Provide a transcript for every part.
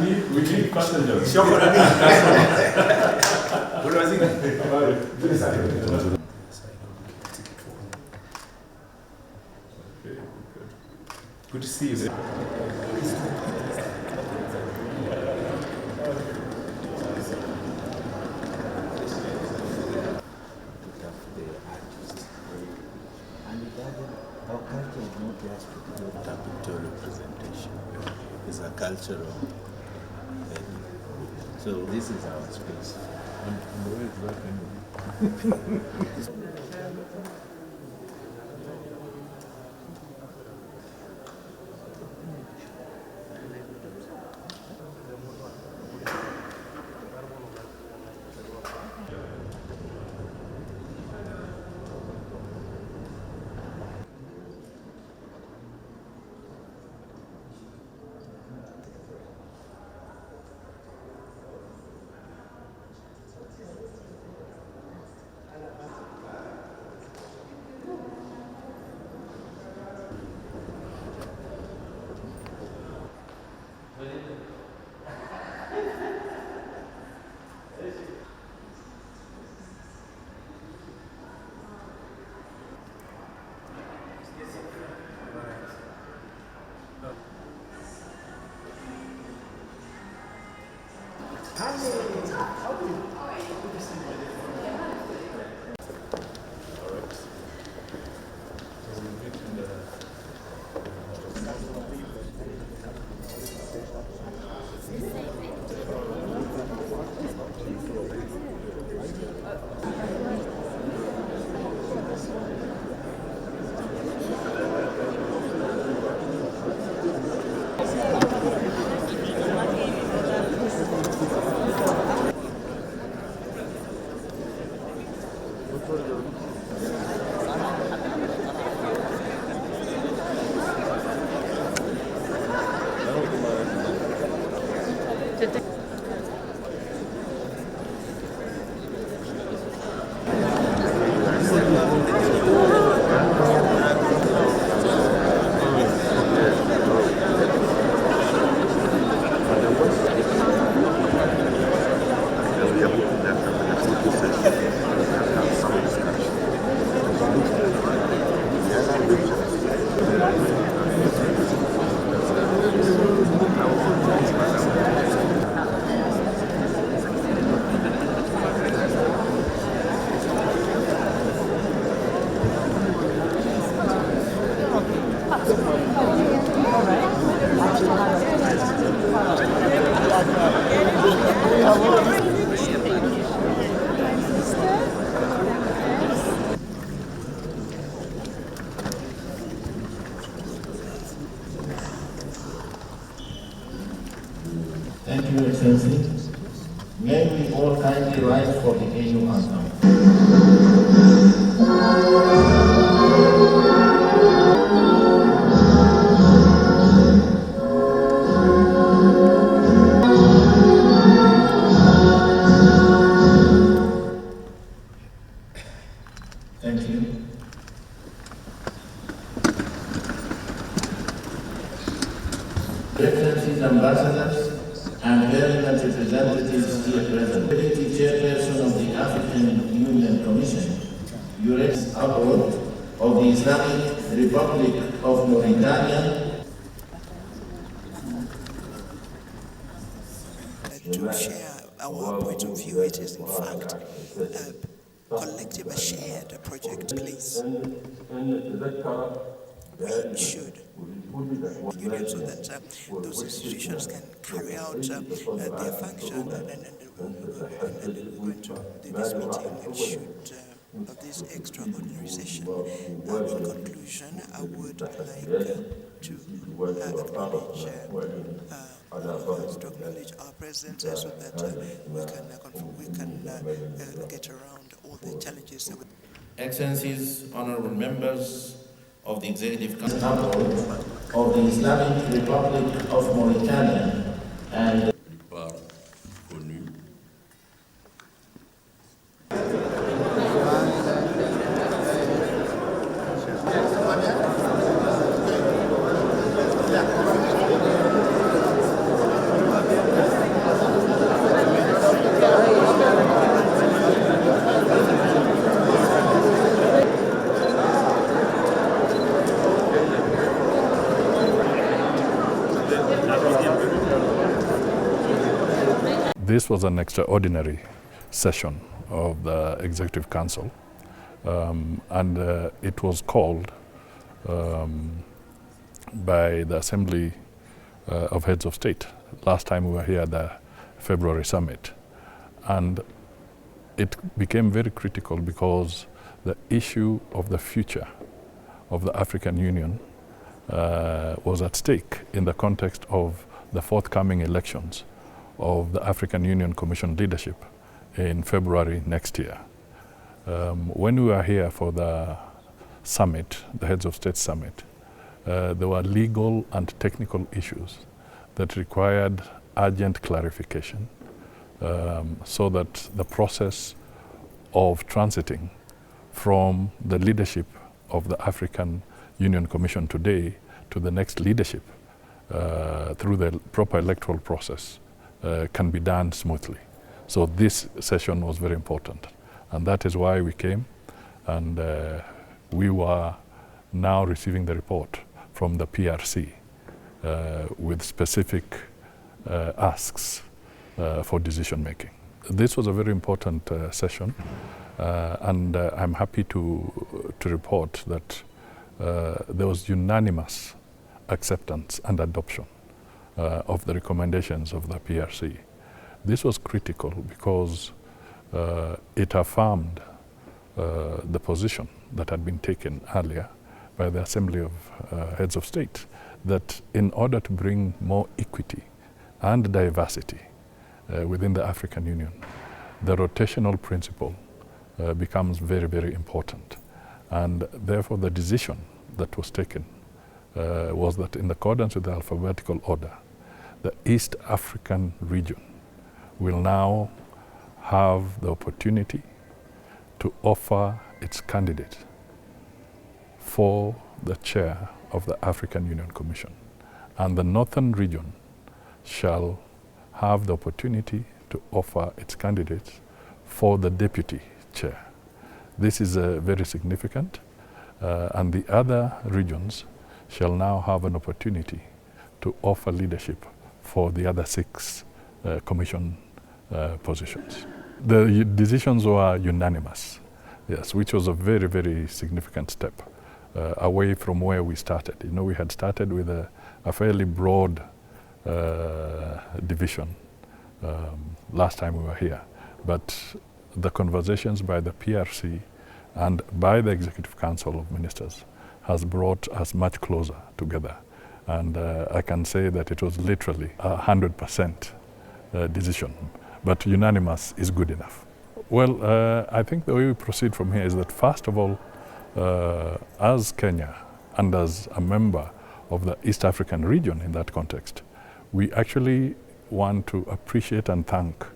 need custom. Good to see you. Our culture is not just pictorial representation. It's a cultural. So this is our space. And where is that anyway? Thank you, Excellency. May we all kindly rise for the AU anthem. Thank you. Excellencies, ambassadors, and relevant representatives here present. Deputy Chairperson of the African Union Commission, Eurex Abroad of the Islamic Republic of Mauritania. To share our point of view, it is in fact a collective, a shared project, please. We should union so that those institutions can carry out their function, and we're going to this meeting and should of this extraordinary session. In conclusion, I would like to acknowledge our presence so that we can get around all the challenges that we. Excellencies, honorable members of the Executive Council of the Islamic Republic of Mauritania and This was an extraordinary session of the Executive Council, and it was called by the Assembly of Heads of State. Last time we were here at the February summit, and it became very critical because the issue of the future of the African Union was at stake in the context of the forthcoming elections of the African Union Commission leadership in February next year. When we were here for the summit, the Heads of State summit, there were legal and technical issues that required urgent clarification so that the process of transiting from the leadership of the African Union Commission today to the next leadership through the proper electoral process can be done smoothly. So this session was very important, and that is why we came, and we were now receiving the report from the PRC with specific asks for decision making. This was a very important session, and I'm happy to report that there was unanimous acceptance and adoption of the recommendations of the PRC. This was critical because it affirmed the position that had been taken earlier by the Assembly of Heads of State, that in order to bring more equity and diversity within the African Union, the rotational principle becomes very, very important. And therefore the decision that was taken was that in accordance with the alphabetical order, the East African region will now have the opportunity to offer its candidate for the chair of the African Union Commission. And the Northern region shall have the opportunity to offer its candidate for the deputy chair. This is very significant, and the other regions shall now have an opportunity to offer leadership for the other 6 commission positions. The decisions were unanimous, yes, which was a very, very significant step away from where we started. You know, we had started with a fairly broad division last time we were here, but the conversations by the PRC and by the Executive Council of Ministers has brought us much closer together. And I can say that it was literally 100% decision, but unanimous is good enough. Well, I think the way we proceed from here is that, first of all, as Kenya and as a member of the East African region in that context, we actually want to appreciate and thank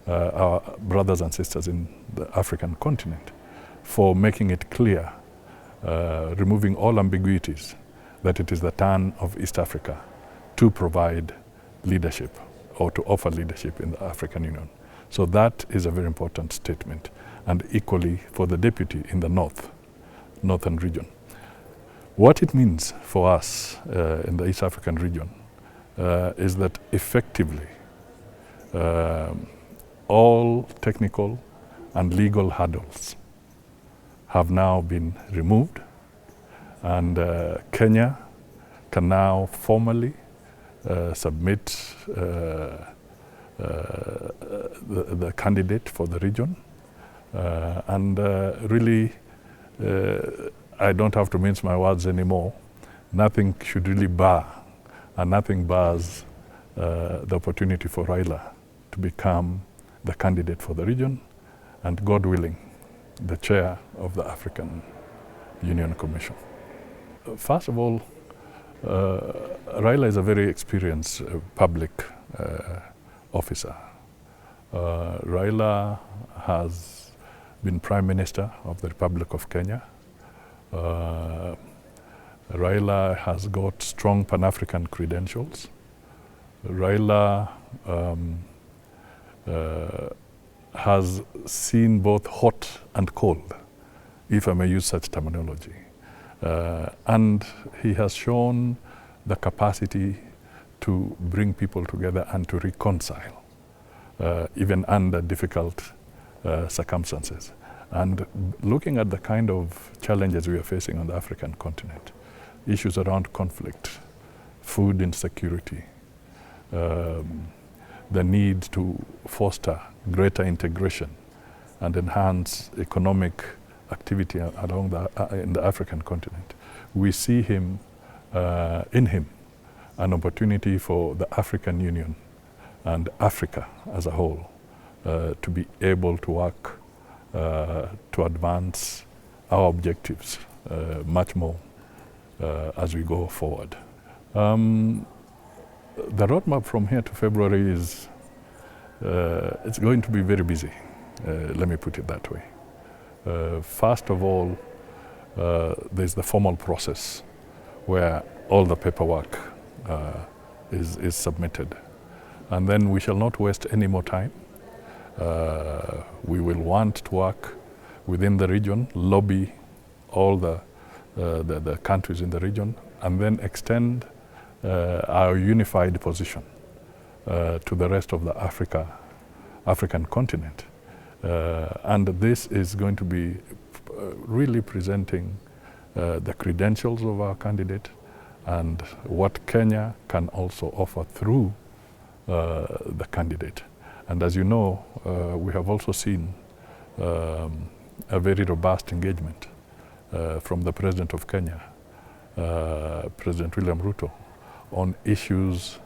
our brothers and sisters in the African continent for making it clear, removing all ambiguities, that it is the turn of East Africa to provide leadership or to offer leadership in the African Union. So that is a very important statement, and equally for the deputy in the northern region. What it means for us in the East African region is that effectively all technical and legal hurdles have now been removed, and Kenya can now formally submit the candidate for the region, and really I don't have to mince my words anymore. Nothing should really bar, and nothing bars the opportunity for Raila to become the candidate for the region, and God willing, the chair of the African Union Commission. First of all, Raila is a very experienced public officer. Raila has been Prime Minister of the Republic of Kenya. Raila has got strong Pan-African credentials. Raila has seen both hot and cold, if I may use such terminology. And he has shown the capacity to bring people together and to reconcile even under difficult circumstances. And looking at the kind of challenges we are facing on the African continent, issues around conflict, food insecurity, the need to foster greater integration and enhance economic activity along in the African continent, we see in him an opportunity for the African Union and Africa as a whole to be able to work to advance our objectives much more as we go forward. The roadmap from here to February is it's going to be very busy, let me put it that way. First of all, there's the formal process where all the paperwork is submitted. And then we shall not waste any more time. We will want to work within the region, lobby all the countries in the region, and then extend our unified position to the rest of the African continent. And this is going to be really presenting the credentials of our candidate and what Kenya can also offer through the candidate. And as you know, we have also seen a very robust engagement from the President of Kenya, President William Ruto, on issues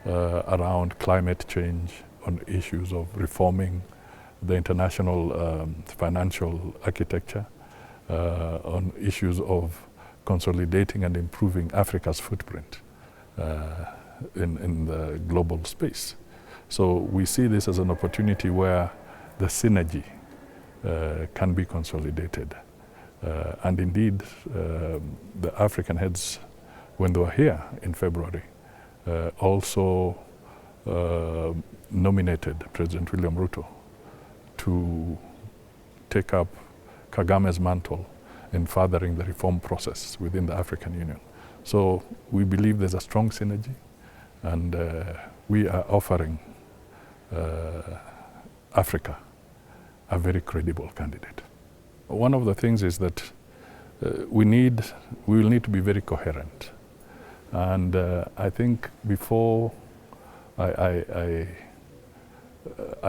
around climate change, on issues of reforming the international financial architecture, on issues of consolidating and improving Africa's footprint in the global space. So we see this as an opportunity where the synergy can be consolidated. And indeed, the African heads, when they were here in February, also nominated President William Ruto to take up Kagame's mantle in furthering the reform process within the African Union. So we believe there's a strong synergy, and we are offering Africa a very credible candidate. One of the things is that we will need to be very coherent. And I think before I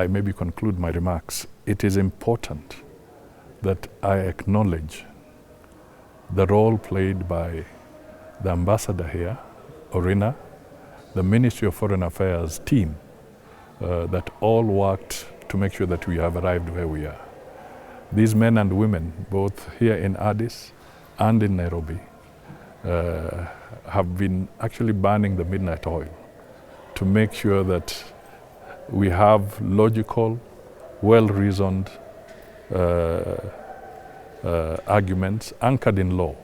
maybe conclude my remarks, it is important that I acknowledge the role played by the ambassador here, Orina, the Ministry of Foreign Affairs team, that all worked to make sure that we have arrived where we are. These men and women, both here in Addis and in Nairobi, have been actually burning the midnight oil to make sure that we have logical, well-reasoned arguments anchored in law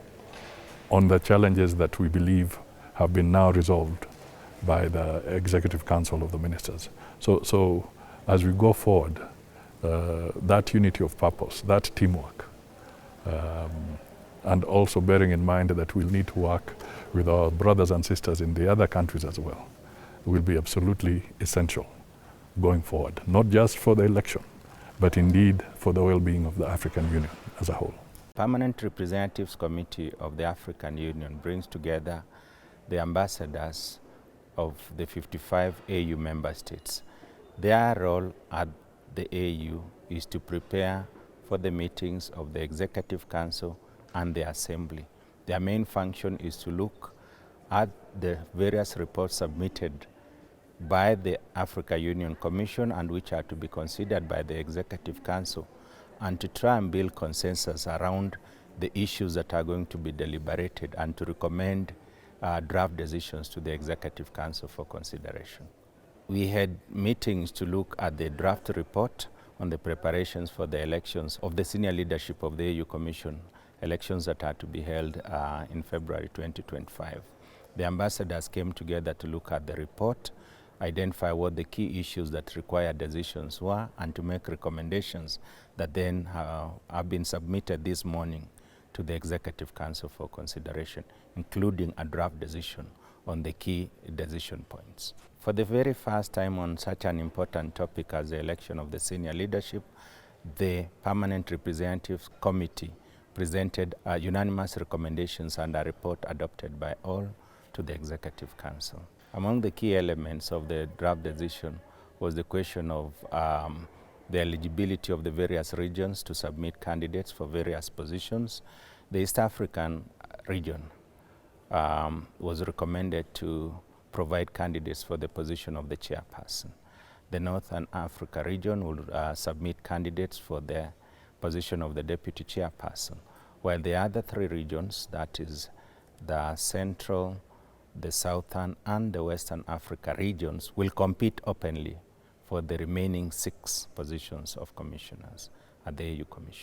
on the challenges that we believe have been now resolved by the Executive Council of the Ministers. So as we go forward, that unity of purpose, that teamwork, and also bearing in mind that we'll need to work with our brothers and sisters in the other countries as well, will be absolutely essential going forward, not just for the election, but indeed for the well-being of the African Union as a whole. Permanent Representatives Committee of the African Union brings together the ambassadors of the 55 AU member states. Their role at the AU is to prepare for the meetings of the Executive Council and the Assembly. Their main function is to look at the various reports submitted by the Africa Union Commission and which are to be considered by the Executive Council, and to try and build consensus around the issues that are going to be deliberated and to recommend draft decisions to the Executive Council for consideration. We had meetings to look at the draft report on the preparations for the elections of the senior leadership of the AU Commission, elections that are to be held in February 2025. The ambassadors came together to look at the report, identify what the key issues that require decisions were, and to make recommendations that then have been submitted this morning to the Executive Council for consideration, including a draft decision on the key decision points. For the very first time on such an important topic as the election of the senior leadership, the Permanent Representatives Committee presented unanimous recommendations and a report adopted by all to the Executive Council. Among the key elements of the draft decision was the question of the eligibility of the various regions to submit candidates for various positions. The East African region was recommended to provide candidates for the position of the chairperson. The Northern Africa region will submit candidates for the position of the deputy chairperson, while the other three regions, that is the Central, the Southern, and the Western Africa regions, will compete openly for the remaining 6 positions of commissioners at the AU Commission.